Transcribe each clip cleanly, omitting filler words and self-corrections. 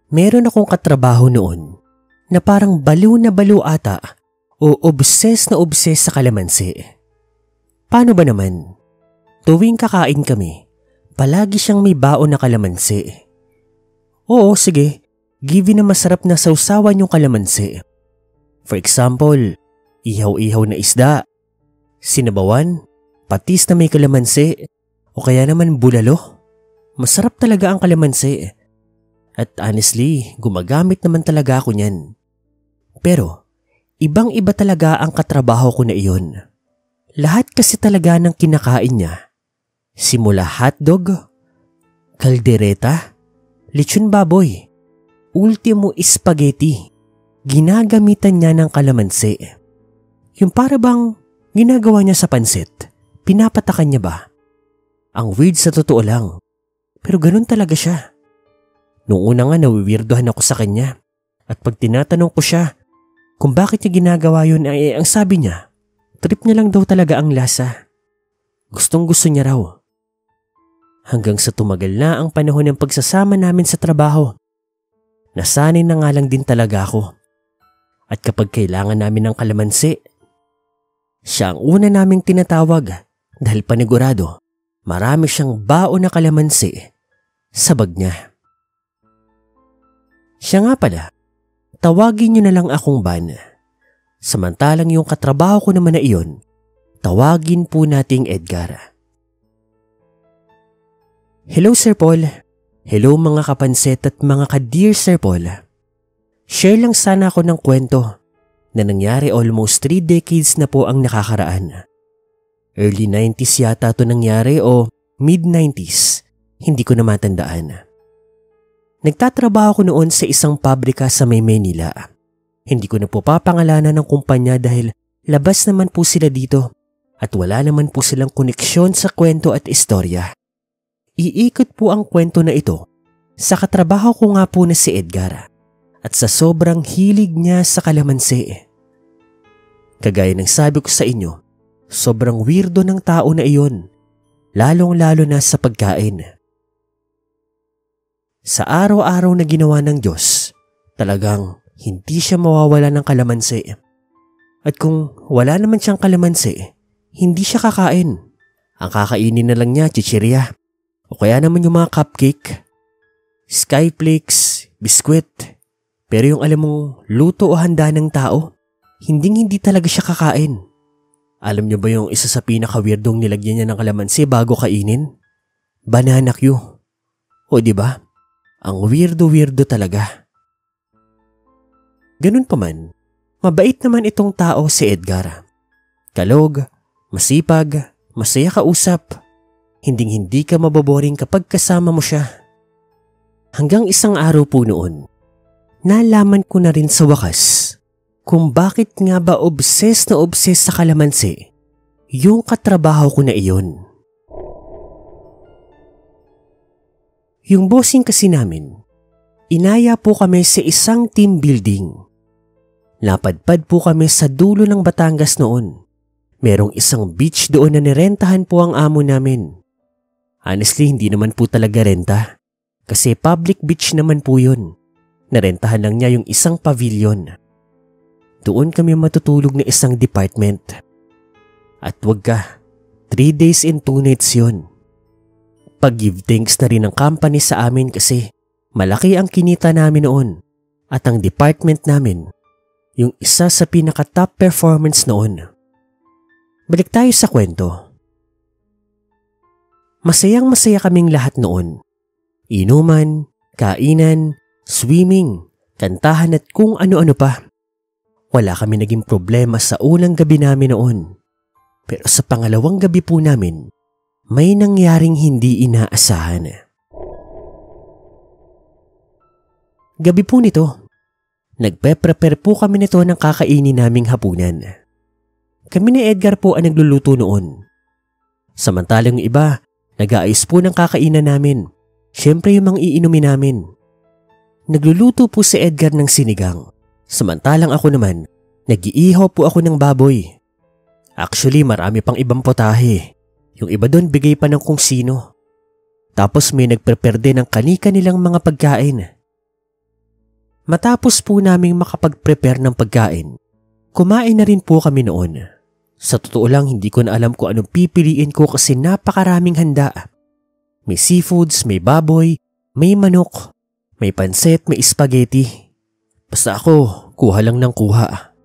Meron akong katrabaho noon na parang baliw na baliw ata o obses na obses sa kalamansi. Paano ba naman? Tuwing kakain kami, palagi siyang may baon na kalamansi. Oo, sige, given na masarap na sausawan yung kalamansi. For example, ihaw-ihaw na isda, sinabawan, patis na may kalamansi, o kaya naman bulalo. Masarap talaga ang kalamansi. At honestly, gumagamit naman talaga ako niyan. Pero, ibang-iba talaga ang katrabaho ko na iyon. Lahat kasi talaga ng kinakain niya. Simula hotdog, kaldereta, lechon baboy, ultimo spaghetti. Ginagamitan niya ng kalamansi. Yung para bang ginagawa niya sa pansit, pinapatakan niya ba? Ang weird sa totoo lang. Pero ganun talaga siya. Noong una nga nawiwirdohan ako sa kanya. At pag tinatanong ko siya kung bakit niya ginagawa yun, ay ang sabi niya, trip niya lang daw talaga ang lasa. Gustong gusto niya raw. Hanggang sa tumagal na ang panahon ng pagsasama namin sa trabaho. Nasanay na nga lang din talaga ako. At kapag kailangan namin ng kalamansi, siya ang una naming tinatawag dahil panigurado marami siyang baon na kalamansi sa bag niya. Siya nga pala, tawagin niyo na lang akong Ban. Samantalang yung katrabaho ko naman na iyon, tawagin po nating Edgar. Hello Sir Paul. Hello mga kapanset at mga ka-dear Sir Paul. Share lang sana ako ng kwento na nangyari almost 3 decades na po ang nakakaraan. Early 90s yata ito nangyari o mid 90s, hindi ko na matandaan. Nagtatrabaho ko noon sa isang pabrika sa Maynila. Hindi ko na po papangalanan ng kumpanya dahil labas naman po sila dito at wala naman po silang koneksyon sa kwento at istorya. Iikot po ang kwento na ito sa katrabaho ko nga po na si Edgar at sa sobrang hilig niya sa kalamansi. Kagaya ng sabi ko sa inyo, sobrang weirdo ng tao na iyon, lalong-lalo na sa pagkain. Sa araw-araw na ginawa ng Diyos, talagang hindi siya mawawala ng kalamansi. At kung wala naman siyang kalamansi, hindi siya kakain. Ang kakainin na lang niya, chichirya. O kaya naman yung mga cupcake, skyflakes, biskwit. Pero yung alam mong luto o handa ng tao, hindi talaga siya kakain. Alam niyo ba yung isa sa pinaka-weirdong nilagyan niya ng kalamansi bago kainin? Banana Q. O diba? Ang weirdo talaga. Ganun pa man, mabait naman itong tao si Edgar. Kalog, masipag, masaya kausap. Hinding-hindi ka maboboring kapag kasama mo siya. Hanggang isang araw po noon, nalaman ko na rin sa wakas kung bakit nga ba obses na obses sa kalamansi yung katrabaho ko na iyon. Yung bossing kasi namin, inaya po kami sa isang team building. Napadpad po kami sa dulo ng Batangas noon. Merong isang beach doon na nirentahan po ang amo namin. Honestly, hindi naman po talaga renta. Kasi public beach naman po yun. Narentahan lang niya yung isang pavilion. Doon kami matutulog na isang department. At wag ka, 3 days and 2 nights yun. Pag-give thanks na rin ng company sa amin kasi malaki ang kinita namin noon. At ang department namin, yung isa sa pinaka-top performance noon. Balik tayo sa kwento. Masayang-masaya kaming lahat noon. Inuman, kainan, swimming, kantahan at kung ano-ano pa. Wala kami naging problema sa unang gabi namin noon. Pero sa pangalawang gabi po namin, may nangyaring hindi inaasahan. Gabi po nito, nagpe-prepare po kami nito ng kakainin naming hapunan. Kami ni Edgar po ang nagluluto noon. Samantalang yung iba, nag-aayos po ng kakainan namin. Siyempre yung mga iinumin namin. Nagluluto po si Edgar ng sinigang. Samantalang ako naman, nag-iihaw po ako ng baboy. Actually, marami pang ibang potahe. Yung iba doon bigay pa ng kung sino. Tapos may nagprepare din ng kanika nilang mga pagkain. Matapos po naming makapag-prepare ng pagkain, kumain na rin po kami noon. Sa totoo lang, hindi ko na alam kung anong pipiliin ko kasi napakaraming handa. May seafoods, may baboy, may manok, may pansit, may spaghetti. Basta ako, kuha lang ng kuha.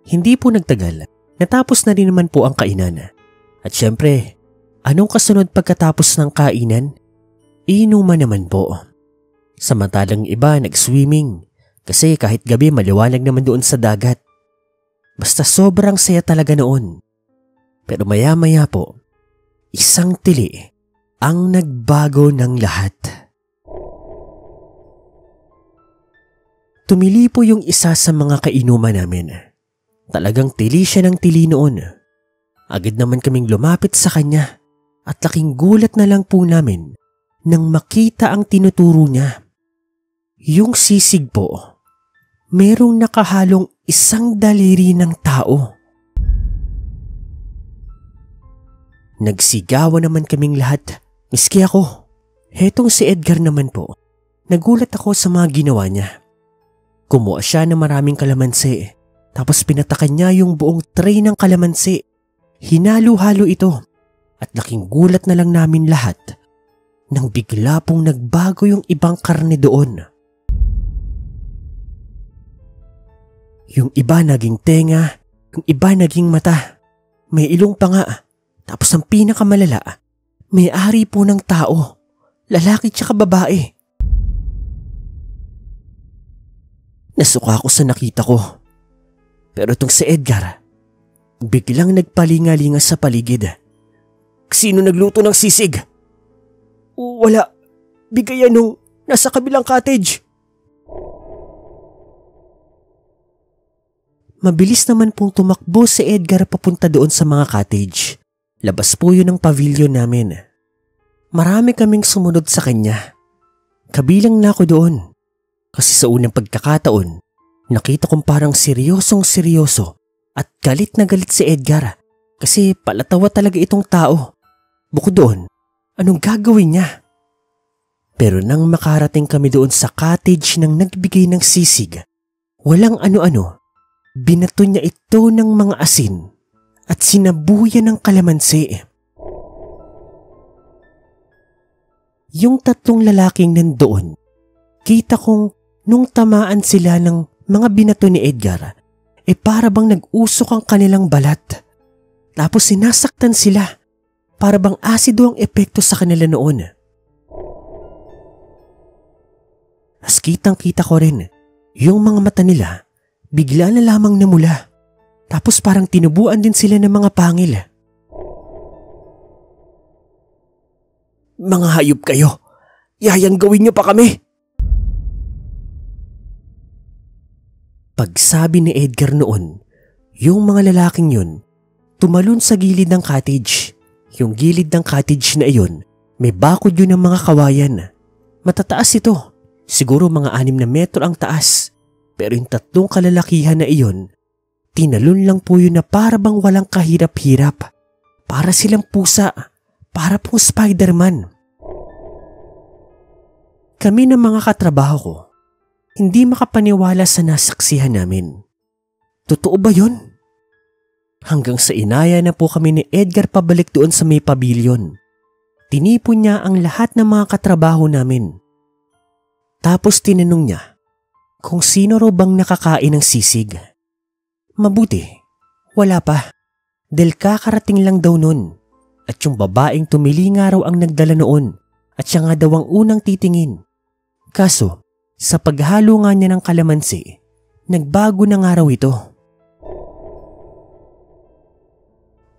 Hindi po nagtagal, natapos na rin naman po ang kainan. At syempre, anong kasunod pagkatapos ng kainan? Inuman naman po. Samantalang iba nag-swimming kasi kahit gabi maliwanag naman doon sa dagat. Basta sobrang saya talaga noon. Pero maya-maya po, isang tili ang nagbago ng lahat. Tumili po yung isa sa mga kainuman namin. Talagang tili siya ng tili noon. Agad naman kaming lumapit sa kanya at laking gulat na lang po namin nang makita ang tinuturo niya. Yung sisig po, merong nakahalong isang daliri ng tao. Nagsigawan naman kaming lahat, miski ako. Hetong si Edgar naman po, nagulat ako sa mga ginawa niya. Kumuha siya ng maraming kalamansi, tapos pinatakan niya yung buong tray ng kalamansi. Hinalo-halo ito at laking gulat na lang namin lahat nang bigla pong nagbago yung ibang karne doon. Yung iba naging tenga, yung iba naging mata, may ilong pa nga. Tapos ang pinakamalala, may-ari po ng tao, lalaki tsaka babae. Nasuka ako sa nakita ko. Pero itong si Edgar, biglang nagpalingalinga sa paligid. Sino nagluto ng sisig? Wala, bigayan nung nasa kabilang cottage. Mabilis naman pong tumakbo si Edgar papunta doon sa mga cottage. Labas po yun ng pavilion namin. Marami kaming sumunod sa kanya. Kabilang na ako doon. Kasi sa unang pagkakataon, nakita kong parang seryosong-seryoso at galit na galit si Edgar kasi palatawa talaga itong tao. Bukod doon, anong gagawin niya? Pero nang makarating kami doon sa cottage ng nagbigay ng sisig, walang ano-ano. Binato niya ito ng mga asin at sinabuyan ng kalamansi. Yung tatlong lalaking nandoon, kita kong nung tamaan sila ng mga binato ni Edgar, para bang nag-usok ang kanilang balat. Tapos sinasaktan sila, para bang asido ang epekto sa kanila noon. As kitang-kita ko rin, yung mga mata nila, bigla na lamang namula. Tapos parang tinubuan din sila ng mga pangil. Mga hayop kayo! Yayanggawin niyo pa kami! Pagsabi ni Edgar noon, yung mga lalaking yun, tumalon sa gilid ng cottage. Yung gilid ng cottage na iyon, may bakod yun ng mga kawayan. Matataas ito, siguro mga 6 na metro ang taas. Pero yung tatlong kalalakihan na iyon, tinalon lang po yun na para bang walang kahirap-hirap. Para silang pusa, para pong Spider-Man. Kami ng mga katrabaho ko, hindi makapaniwala sa nasaksihan namin. Totoo ba yun? Hanggang sa inaya na po kami ni Edgar pabalik doon sa may pavilion. Tinipon niya ang lahat ng mga katrabaho namin. Tapos tinanong niya kung sino raw bang nakakain ng sisig. Mabuti, wala pa. Dahil kakarating lang daw nun. At yung babaeng tumili nga raw ang nagdala noon at siya nga daw ang unang titingin. Kaso, sa paghalo nga niya ng kalamansi, nagbago na nga raw ito.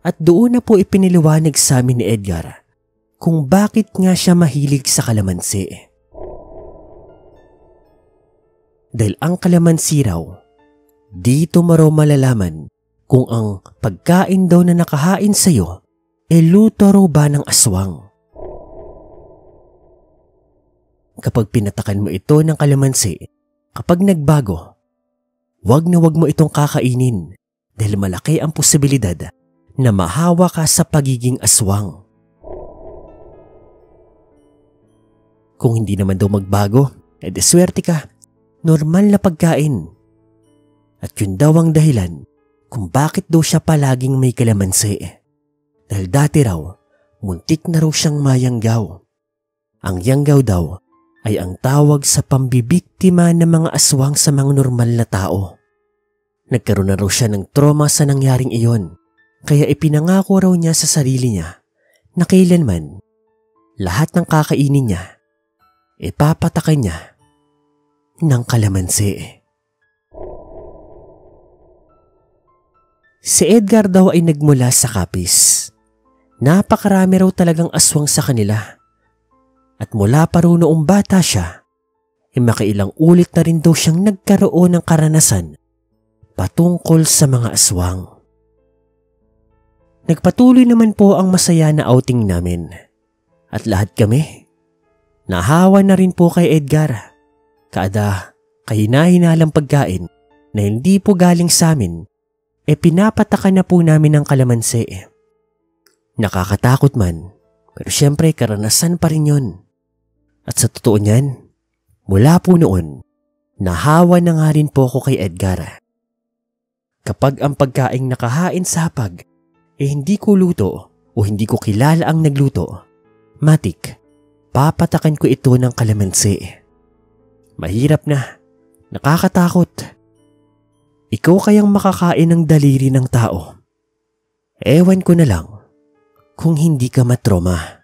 At doon na po ipiniliwanag sa amin ni Edgar kung bakit nga siya mahilig sa kalamansi. Dahil ang kalamansi raw, dito mo raw malalaman kung ang pagkain daw na nakahain sa'yo luto raw ba ng aswang. Kapag pinatakan mo ito ng kalamansi, kapag nagbago, wag na wag mo itong kakainin dahil malaki ang posibilidad na mahawa ka sa pagiging aswang. Kung hindi naman daw magbago, Swerte ka, normal na pagkain. At yun daw ang dahilan kung bakit daw siya palaging may kalamansi. Dahil dati raw, muntik na raw siyang mayanggaw. Ang yanggaw daw ay ang tawag sa pambibiktima ng mga aswang sa mga normal na tao. Nagkaroon na raw siya ng trauma sa nangyaring iyon, kaya ipinangako raw niya sa sarili niya na kailanman lahat ng kakainin niya ipapatakan niya ng kalamansi. Si Edgar daw ay nagmula sa Capiz. Napakarami raw talagang aswang sa kanila. At mula pa raw noong bata siya, makailang ulit na rin daw siyang nagkaroon ng karanasan patungkol sa mga aswang. Nagpatuloy naman po ang masaya na outing namin. At lahat kami, nahawa na rin po kay Edgar. Kada kahina-hinalang pagkain na hindi po galing sa amin, pinapatakan na po namin ng kalamansi. Nakakatakot man, pero syempre karanasan pa rin yun. At sa totoo niyan, mula po noon, nahawa na nga rin po ako kay Edgar. Kapag ang pagkaing nakahain sa hapag, hindi ko luto o hindi ko kilala ang nagluto, matik, papatakan ko ito ng kalamansi. Mahirap na, nakakatakot. Ikaw kayang makakain ng daliri ng tao? Ewan ko na lang kung hindi ka matroma.